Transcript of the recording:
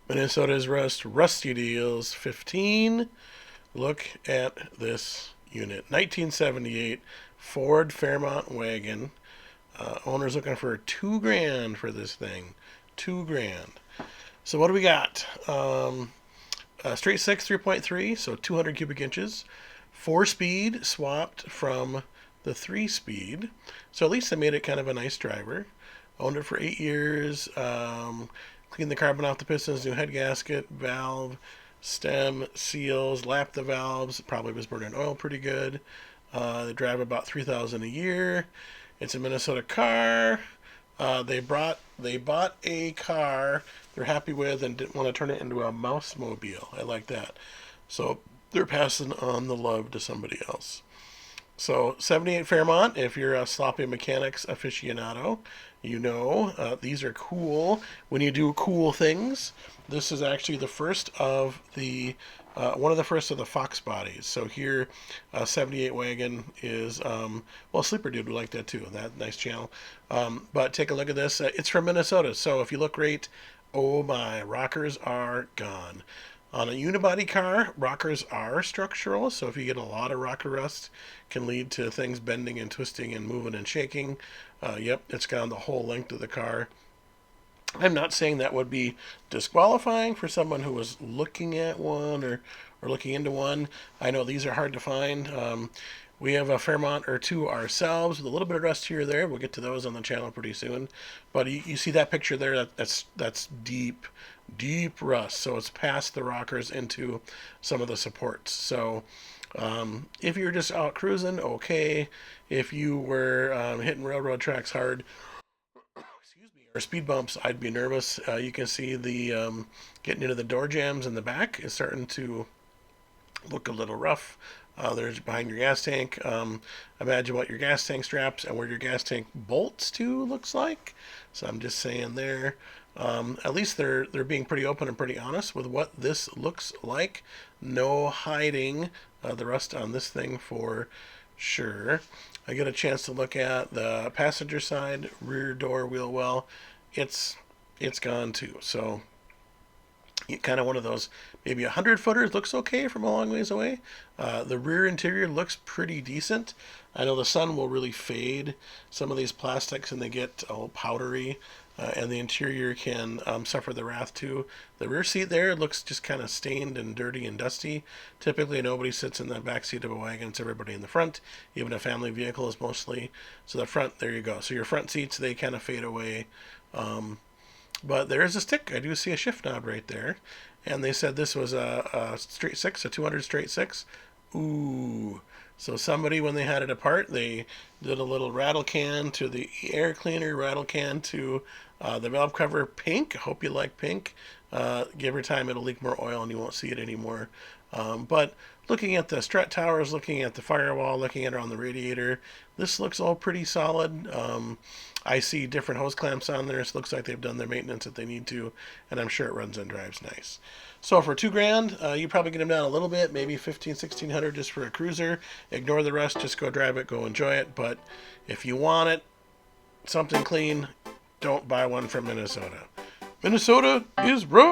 Minnesota's Rusty Deals 15. Look at this unit. 1978 Ford Fairmont wagon. Owner's looking for 2 grand for this thing. 2 grand. So what do we got? Straight six 3.3, so 200 cubic inches. 4 speed swapped from the 3 speed. So at least they made it kind of a nice driver. Owned it for 8 years. Cleaned the carbon off the pistons, new head gasket, valve, stem, seals, lapped the valves. Probably was burning oil pretty good. They drive about 3,000 a year. It's a Minnesota car. They bought a car they're happy with and didn't want to turn it into a mouse mobile. I like that. So they're passing on the love to somebody else. So 78 Fairmont, if you're a sloppy mechanics aficionado, you know these are cool when you do cool things. This is actually the first of the one of the first of the Fox bodies. So here, 78 wagon is well, Sleeper Dude would like that too. That nice channel. But take a look at this. It's from Minnesota. So if you look right, oh my, rockers are gone. On a unibody car, rockers are structural, so if you get a lot of rocker rust, can lead to things bending and twisting and moving and shaking. Yep, it's gone the whole length of the car. I'm not saying that would be disqualifying for someone who was looking at one or looking into one. I know these are hard to find. We have a Fairmont or two ourselves with a little bit of rust here or there. We'll get to those on the channel pretty soon. But you see that picture there? That's deep, deep rust. So it's past the rockers into some of the supports. So if you're just out cruising, okay. If you were hitting railroad tracks hard, or speed bumps, I'd be nervous. You can see the getting into the door jambs in the back is starting to look a little rough. There's behind your gas tank. Imagine what your gas tank straps and where your gas tank bolts to looks like. So I'm just saying there. At least they're being pretty open and pretty honest with what this looks like. No hiding the rust on this thing for sure. I get a chance to look at the passenger side rear door wheel well. It's gone too. So kind of one of those maybe 100 footers looks okay from a long ways away. The rear interior looks pretty decent. I know the sun will really fade some of these plastics and they get all powdery, and the interior can suffer the wrath too. The rear seat there looks just kind of stained and dirty and dusty. Typically nobody sits in the back seat of a wagon, it's everybody in the front. Even a family vehicle is mostly. So the front, there you go. So your front seats, they kind of fade away. But there is a stick. I do see a shift knob right there. And they said this was a straight six, a 200 straight six. Ooh. So somebody, when they had it apart, they did a little rattle can to the air cleaner, rattle can to the valve cover pink. I hope you like pink. Give her time, it'll leak more oil and you won't see it anymore. But looking at the strut towers, looking at the firewall, looking at it on the radiator, this looks all pretty solid. I see different hose clamps on there. So it looks like they've done their maintenance that they need to, and I'm sure it runs and drives nice. So for 2 grand, you probably get them down a little bit, maybe 1,500, 1,600 just for a cruiser. Ignore the rest, just go drive it, go enjoy it. But if you want it, something clean, don't buy one from Minnesota. Minnesota is rough.